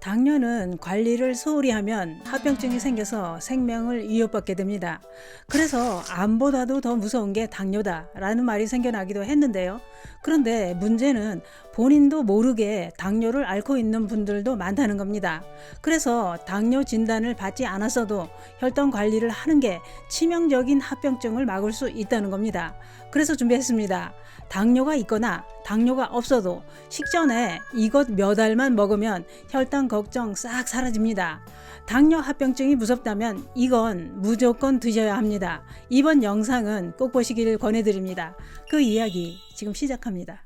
당뇨는 관리를 소홀히 하면 합병증이 생겨서 생명을 위협받게 됩니다. 그래서 암보다도 더 무서운 게 당뇨다라는 말이 생겨나기도 했는데요. 그런데 문제는 본인도 모르게 당뇨를 앓고 있는 분들도 많다는 겁니다. 그래서 당뇨 진단을 받지 않았어도 혈당 관리를 하는 게 치명적인 합병증을 막을 수 있다는 겁니다. 그래서 준비했습니다. 당뇨가 있거나 당뇨가 없어도 식전에 이것 몇 알만 먹으면 혈당 걱정 싹 사라집니다. 당뇨 합병증이 무섭다면 이건 무조건 드셔야 합니다. 이번 영상은 꼭 보시길 권해드립니다. 그 이야기 지금 시작합니다.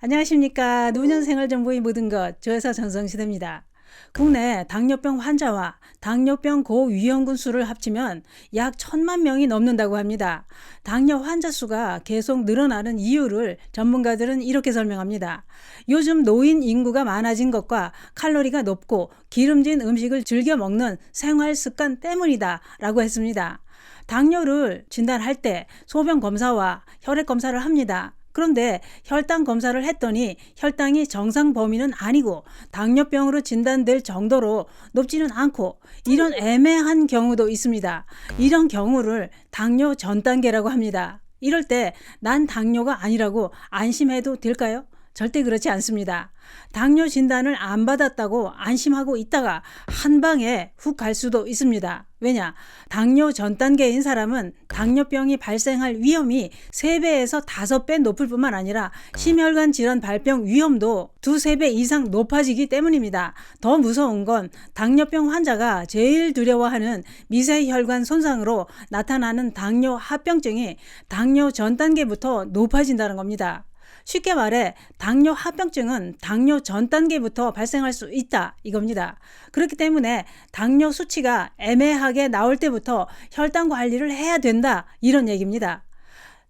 안녕하십니까. 노년생활정보의 모든 것 조여사 전성시대입니다. 국내 당뇨병 환자와 당뇨병 고위험군 수를 합치면 약 1,000만 명이 넘는다고 합니다. 당뇨 환자 수가 계속 늘어나는 이유를 전문가들은 이렇게 설명합니다. 요즘 노인 인구가 많아진 것과 칼로리가 높고 기름진 음식을 즐겨 먹는 생활 습관 때문이다 라고 했습니다. 당뇨를 진단할 때 소변 검사와 혈액 검사를 합니다. 그런데 혈당 검사를 했더니 혈당이 정상 범위는 아니고 당뇨병으로 진단될 정도로 높지는 않고 이런 애매한 경우도 있습니다. 이런 경우를 당뇨 전 단계라고 합니다. 이럴 때 난 당뇨가 아니라고 안심해도 될까요? 절대 그렇지 않습니다. 당뇨 진단을 안 받았다고 안심하고 있다가 한 방에 훅 갈 수도 있습니다. 왜냐? 당뇨 전 단계인 사람은 당뇨병이 발생할 위험이 3배에서 5배 높을 뿐만 아니라 심혈관 질환 발병 위험도 2~3배 이상 높아지기 때문입니다. 더 무서운 건 당뇨병 환자가 제일 두려워하는 미세혈관 손상으로 나타나는 당뇨 합병증이 당뇨 전 단계부터 높아진다는 겁니다. 쉽게 말해 당뇨 합병증은 당뇨 전 단계부터 발생할 수 있다 이겁니다. 그렇기 때문에 당뇨 수치가 애매하게 나올 때부터 혈당 관리를 해야 된다 이런 얘기입니다.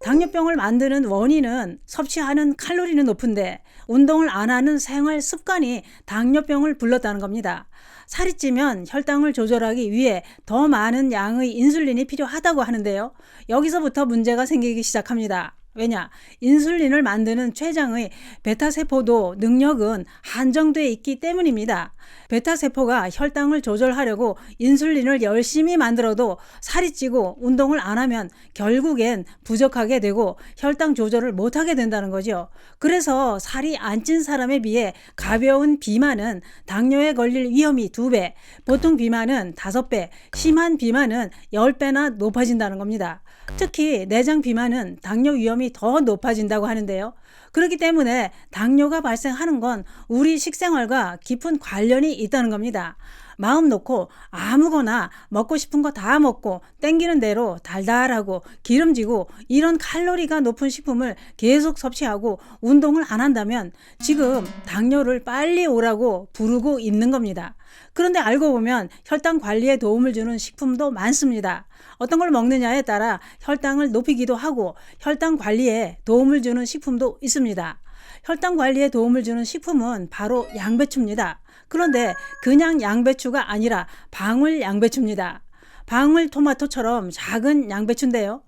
당뇨병을 만드는 원인은 섭취하는 칼로리는 높은데 운동을 안 하는 생활 습관이 당뇨병을 불렀다는 겁니다. 살이 찌면 혈당을 조절하기 위해 더 많은 양의 인슐린이 필요하다고 하는데요. 여기서부터 문제가 생기기 시작합니다. 왜냐? 인슐린을 만드는 췌장의 베타세포도 능력은 한정되어 있기 때문입니다. 베타세포가 혈당을 조절하려고 인슐린을 열심히 만들어도 살이 찌고 운동을 안 하면 결국엔 부족하게 되고 혈당 조절을 못하게 된다는 거죠. 그래서 살이 안 찐 사람에 비해 가벼운 비만은 당뇨에 걸릴 위험이 2배, 보통 비만은 5배, 심한 비만은 10배나 높아진다는 겁니다. 특히 내장 비만은 당뇨 위험이 더 높아진다고 하는데요. 그렇기 때문에 당뇨가 발생하는 건 우리 식생활과 깊은 관련이 있다는 겁니다. 마음 놓고 아무거나 먹고 싶은 거 다 먹고 땡기는 대로 달달하고 기름지고 이런 칼로리가 높은 식품을 계속 섭취하고 운동을 안 한다면 지금 당뇨를 빨리 오라고 부르고 있는 겁니다. 그런데 알고 보면 혈당 관리에 도움을 주는 식품도 많습니다. 어떤 걸 먹느냐에 따라 혈당을 높이기도 하고 혈당 관리에 도움을 주는 식품도 있습니다. 혈당 관리에 도움을 주는 식품은 바로 양배추입니다. 그런데 그냥 양배추가 아니라 방울 양배추입니다. 방울 토마토처럼 작은 양배추인데요.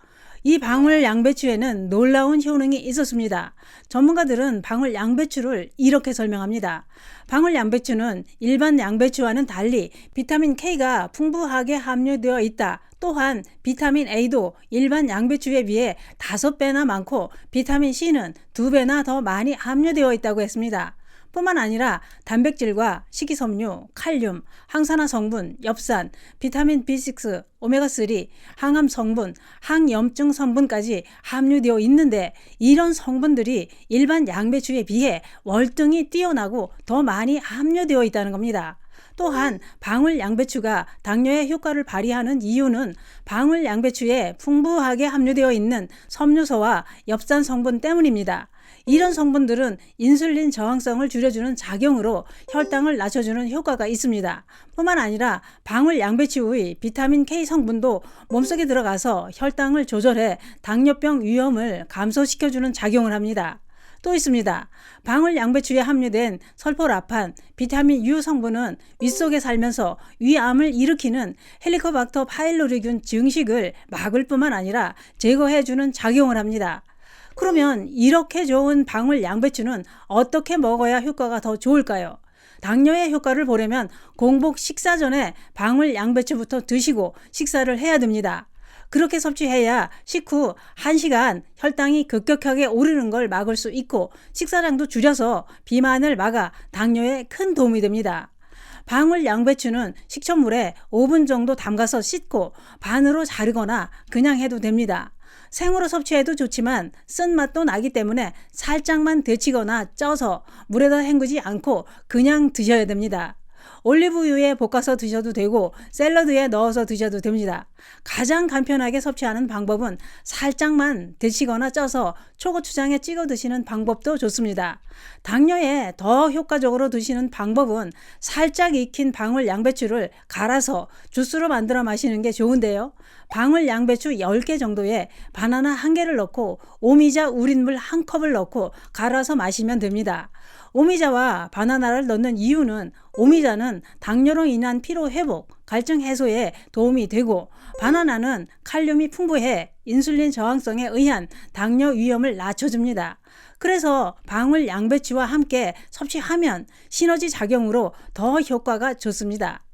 이 방울 양배추에는 놀라운 효능이 있었습니다. 전문가들은 방울 양배추를 이렇게 설명합니다. 방울 양배추는 일반 양배추와는 달리 비타민 K가 풍부하게 함유되어 있다. 또한 비타민 A도 일반 양배추에 비해 5배나 많고 비타민 C는 2배나 더 많이 함유되어 있다고 했습니다. 뿐만 아니라 단백질과 식이섬유, 칼륨, 항산화 성분, 엽산, 비타민 B6, 오메가3, 항암 성분, 항염증 성분까지 함유되어 있는데 이런 성분들이 일반 양배추에 비해 월등히 뛰어나고 더 많이 함유되어 있다는 겁니다. 또한 방울 양배추가 당뇨에 효과를 발휘하는 이유는 방울 양배추에 풍부하게 함유되어 있는 섬유소와 엽산 성분 때문입니다. 이런 성분들은 인슐린 저항성을 줄여주는 작용으로 혈당을 낮춰주는 효과가 있습니다. 뿐만 아니라 방울 양배추의 비타민 K 성분도 몸속에 들어가서 혈당을 조절해 당뇨병 위험을 감소시켜주는 작용을 합니다. 또 있습니다. 방울 양배추에 함유된 설포라판, 비타민 U 성분은 윗속에 살면서 위암을 일으키는 헬리코박터 파일로리균 증식을 막을 뿐만 아니라 제거해주는 작용을 합니다. 그러면 이렇게 좋은 방울 양배추는 어떻게 먹어야 효과가 더 좋을까요? 당뇨의 효과를 보려면 공복 식사 전에 방울 양배추부터 드시고 식사를 해야 됩니다. 그렇게 섭취해야 식후 1시간 혈당이 급격하게 오르는 걸 막을 수 있고 식사량도 줄여서 비만을 막아 당뇨에 큰 도움이 됩니다. 방울 양배추는 식초물에 5분 정도 담가서 씻고 반으로 자르거나 그냥 해도 됩니다. 생으로 섭취해도 좋지만 쓴맛도 나기 때문에 살짝만 데치거나 쪄서 물에다 헹구지 않고 그냥 드셔야 됩니다. 올리브유에 볶아서 드셔도 되고 샐러드에 넣어서 드셔도 됩니다. 가장 간편하게 섭취하는 방법은 살짝만 데치거나 쪄서 초고추장에 찍어 드시는 방법도 좋습니다. 당뇨에 더 효과적으로 드시는 방법은 살짝 익힌 방울 양배추를 갈아서 주스로 만들어 마시는 게 좋은데요. 방울 양배추 10개 정도에 바나나 1개를 넣고 오미자 우린물 1컵을 넣고 갈아서 마시면 됩니다. 오미자와 바나나를 넣는 이유는 오미자는 당뇨로 인한 피로 회복, 갈증 해소에 도움이 되고 바나나는 칼륨이 풍부해 인슐린 저항성에 의한 당뇨 위험을 낮춰줍니다. 그래서 방울 양배추와 함께 섭취하면 시너지 작용으로 더 효과가 좋습니다.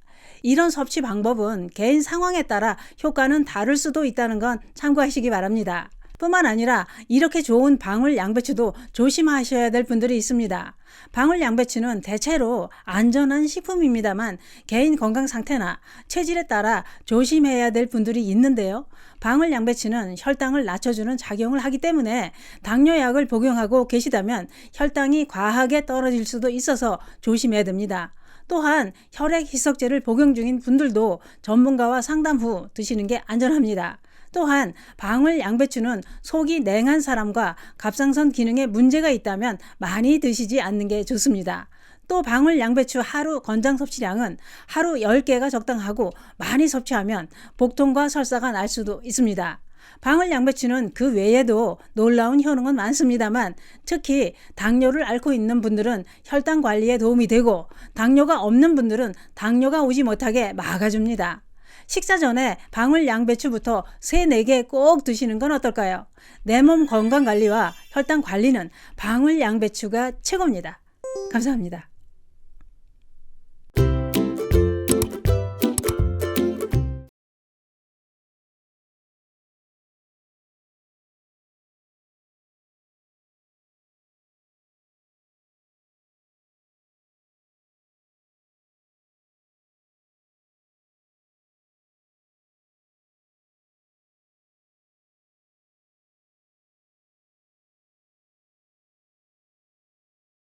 이런 섭취 방법은 개인 상황에 따라 효과는 다를 수도 있다는 건 참고하시기 바랍니다. 뿐만 아니라 이렇게 좋은 방울 양배추도 조심하셔야 될 분들이 있습니다. 방울 양배추는 대체로 안전한 식품입니다만 개인 건강 상태나 체질에 따라 조심해야 될 분들이 있는데요. 방울 양배추는 혈당을 낮춰주는 작용을 하기 때문에 당뇨약을 복용하고 계시다면 혈당이 과하게 떨어질 수도 있어서 조심해야 됩니다. 또한 혈액 희석제를 복용 중인 분들도 전문가와 상담 후 드시는 게 안전합니다. 또한 방울 양배추는 속이 냉한 사람과 갑상선 기능에 문제가 있다면 많이 드시지 않는 게 좋습니다. 또 방울 양배추 하루 권장 섭취량은 하루 10개가 적당하고 많이 섭취하면 복통과 설사가 날 수도 있습니다. 방울 양배추는 그 외에도 놀라운 효능은 많습니다만 특히 당뇨를 앓고 있는 분들은 혈당 관리에 도움이 되고 당뇨가 없는 분들은 당뇨가 오지 못하게 막아줍니다. 식사 전에 방울 양배추부터 3, 4개 꼭 드시는 건 어떨까요? 내 몸 건강 관리와 혈당 관리는 방울 양배추가 최고입니다. 감사합니다.